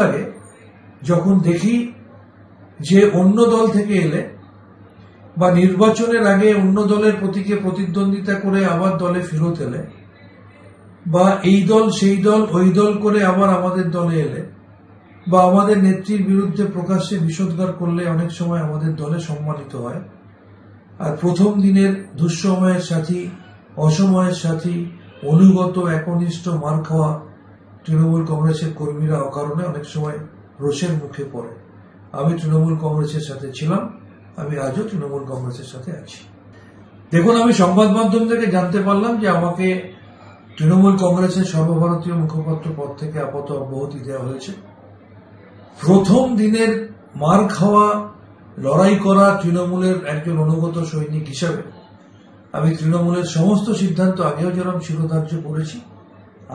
লাগে যখন দেখি যে অন্য দল থেকে এলে বা নির্বাচনের আগে অন্য দলের প্রতীকে প্রতিদ্বন্দ্বিতা করে আবার দলে ফেরত এলে বা এই দল সেই দল ওই দল করে আবার আমাদের দলে এলে বা আমাদের নেত্রীর বিরুদ্ধে প্রকাশ্যে বিষোদ্গার করলে অনেক সময় আমাদের দলে সম্মানিত হয়। আর প্রথম দিনের দুঃসময়ের সাথী, অসময়ের সাথী, অনুগত একনিষ্ঠ মার খাওয়া তৃণমূল কংগ্রেসের কর্মীরা অকারণে অনেক সময় রোষের মুখে পড়ে। আমি তৃণমূল কংগ্রেসের সাথে ছিলাম, আমি আজও তৃণমূল কংগ্রেসের সাথে আছি। দেখুন, আমি সংবাদ মাধ্যম থেকে জানতে পারলাম যে আমাকে তৃণমূল কংগ্রেসের সর্বভারতীয় মুখপাত্র পদ থেকে আপাতত অব্যাহতি দেওয়া হয়েছে। প্রথম দিনের মার খাওয়া, লড়াই করা তৃণমূলের একজন অনুগত সৈনিক হিসাবে আমি তৃণমূলের সমস্ত সিদ্ধান্ত আগেও যেরকম শিরোধার্য করেছি,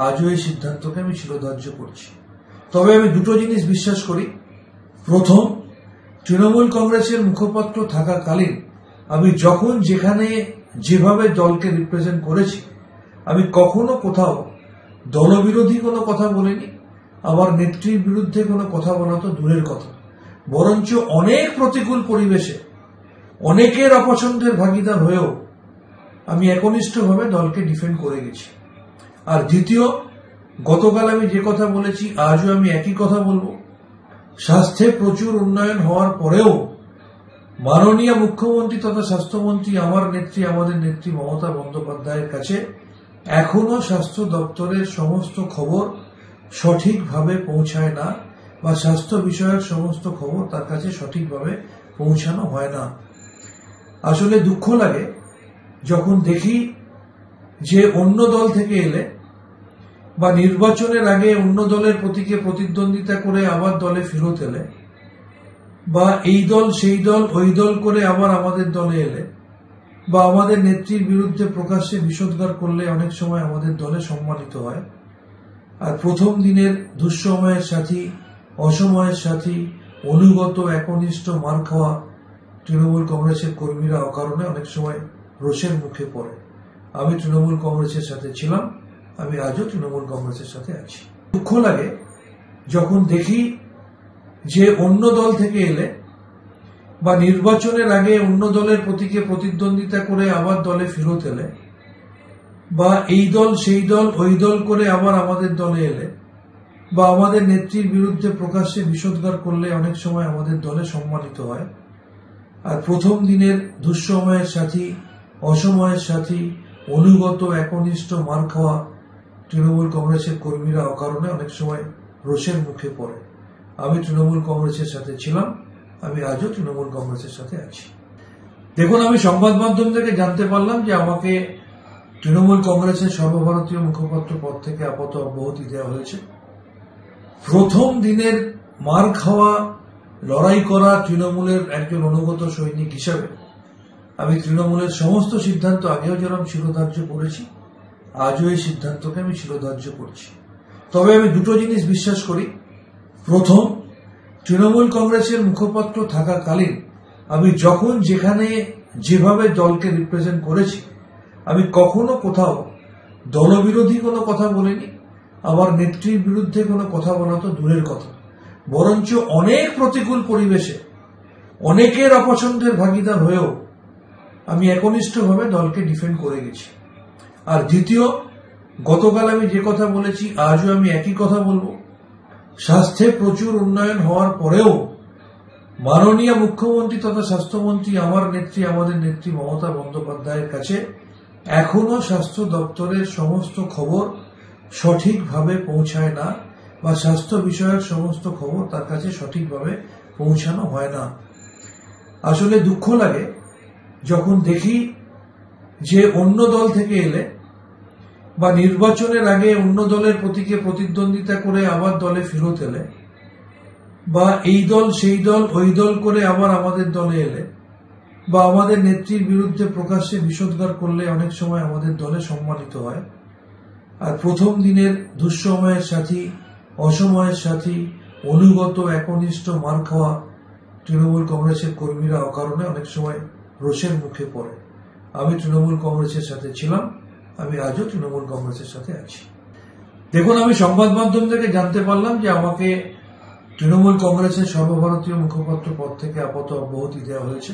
আজও এই সিদ্ধান্তকে আমি শিরোধার্য করছি। তবে আমি দুটো জিনিস বিশ্বাস করি। প্রথম, তৃণমূল কংগ্রেসের মুখপাত্র থাকাকালীন আমি যখন যেখানে যেভাবে দলকে রিপ্রেজেন্ট করেছি, আমি কখনো কোথাও দলবিরোধী কোনো কথা বলিনি। আবার নেত্রীর বিরুদ্ধে কোনো কথা বলা তো দূরের কথা, বরঞ্চ অনেক প্রতিকূল পরিবেশে অনেকের অপছন্দের ভাগিদার হয়েও আমি একনিষ্ঠভাবে দলকে ডিফেন্ড করে গেছি। আর দ্বিতীয়, গতকাল আমি যে কথা বলেছি আজও আমি একই কথা বলবো। স্বাস্থ্যে প্রচুর উন্নয়ন হওয়ার পরেও মাননীয় মুখ্যমন্ত্রী তথা স্বাস্থ্যমন্ত্রী আমাদের নেত্রী মমতা বন্দ্যোপাধ্যায়ের কাছে এখনো স্বাস্থ্য দপ্তরের সমস্ত খবর সঠিকভাবে পৌঁছায় না, বা স্বাস্থ্য বিষয়ক সমস্ত খবর তার কাছে সঠিকভাবে পৌঁছানো হয় না। আসলে দুঃখ লাগে যখন দেখি যে অন্য দল থেকে এলে বা নির্বাচনের আগে অন্য দলের প্রতীকে প্রতিদ্বন্দ্বিতা করে আবার দলে ফেরত এলে বা এই দল সেই দল ওই দল করে আবার আমাদের দলে এলে বা আমাদের নেত্রীর বিরুদ্ধে প্রকাশ্যে বিষোদ্গার করলে অনেক সময় আমাদের দলে সম্মানিত হয়। আর প্রথম দিনের দুঃসময়ের সাথী, অসময়ের সাথী, অনুগত একনিষ্ঠ মার খাওয়া তৃণমূল কংগ্রেসের কর্মীরা অকারণে অনেক সময় রোষের মুখে পড়ে। আমি তৃণমূল কংগ্রেসের সাথে ছিলাম, আমি আজও তৃণমূল কংগ্রেসের সাথে আছি। দুঃখ লাগে যখন দেখি যে অন্য দল থেকে এলে বা নির্বাচনের আগে অন্য দলের প্রতীকে প্রতিদ্বন্দ্বিতা করে আবার দলে ফেরত এলে বা এই দল সেই দল ওই দল করে আবার আমাদের দলে এলে বা আমাদের নেত্রীর বিরুদ্ধে প্রকাশ্যে বিষোদ্গার করলে অনেক সময় আমাদের দলে সম্মানিত হয়। আর প্রথম দিনের দুঃসময়ের সাথী, অসময়ের সাথী, অনুগত একনিষ্ঠ মার খাওয়া তৃণমূল কংগ্রেসের কর্মীরা অকারণে অনেক সময় রোষের মুখে পড়ে। আমি তৃণমূল কংগ্রেসের সাথে ছিলাম, আমি আজও তৃণমূল কংগ্রেসের সাথে আছি। দেখুন, আমি সংবাদ মাধ্যম থেকে জানতে পারলাম যে আমাকে তৃণমূল কংগ্রেসের সর্বভারতীয় মুখপাত্র পদ থেকে আপাতত অব্যাহতি দেওয়া হয়েছে। প্রথম দিনের মার খাওয়া, লড়াই করা তৃণমূলের একজন অনুগত সৈনিক হিসাবে আমি তৃণমূলের সমস্ত সিদ্ধান্ত আগেও যেরকম শিরোধার্য করেছি, আজও এই সিদ্ধান্তকে আমি শিরোধার্য করছি। তবে আমি দুটো জিনিস বিশ্বাস করি। প্রথম, তৃণমূল কংগ্রেসের মুখপাত্র থাকাকালীন আমি যখন যেখানে যেভাবে দলকে রিপ্রেজেন্ট করেছি, আমি কখনো কোথাও দলবিরোধী কোনো কথা বলিনি। আবার নেত্রীর বিরুদ্ধে কোনো কথা বলা তো দূরের কথা, বরঞ্চ অনেক প্রতিকূল পরিবেশে অনেকের অপছন্দের ভাগিদার হয়েও আমি একনিষ্ঠভাবে দলকে ডিফেন্ড করে গেছি। আর দ্বিতীয়, গতকাল আমি যে কথা বলেছি আজও আমি একই কথা বলবো। স্বাস্থ্যে প্রচুর উন্নয়ন হওয়ার পরেও মাননীয় মুখ্যমন্ত্রী তথা স্বাস্থ্যমন্ত্রী আমাদের নেত্রী মমতা বন্দ্যোপাধ্যায়ের কাছে এখনো স্বাস্থ্য দপ্তরের সমস্ত খবর সঠিকভাবে পৌঁছায় না, বা স্বাস্থ্য বিষয়ক সমস্ত খবর তার কাছে সঠিকভাবে পৌঁছানো হয় না। আসলে দুঃখ লাগে যখন দেখি যে অন্য দল থেকে এলে বা নির্বাচনের আগে অন্য দলের প্রতীকে প্রতিদ্বন্দ্বিতা করে আবার দলে ফেরত এলে বা এই দল সেই দল ওই দল করে আবার আমাদের দলে এলে বা আমাদের নেত্রীর বিরুদ্ধে প্রকাশ্যে বিষোদ্গার করলে অনেক সময় আমাদের দলে সম্মানিত হয়। আর প্রথম দিনের দুঃসময়ের সাথী, অসময়ের সাথী, অনুগত একনিষ্ঠ মার খাওয়া তৃণমূল কংগ্রেসের কর্মীরা অকারণে অনেক সময় রোষের মুখে পড়ে। আমি তৃণমূল কংগ্রেসের সাথে ছিলাম, আমি আজও তৃণমূল কংগ্রেসের সাথে আছি। দেখুন, আমি সংবাদ মাধ্যম থেকে জানতে পারলাম যে আমাকে তৃণমূল কংগ্রেসের সর্বভারতীয় মুখপাত্র পদ থেকে আপাতত অব্যাহতি দেওয়া হয়েছে।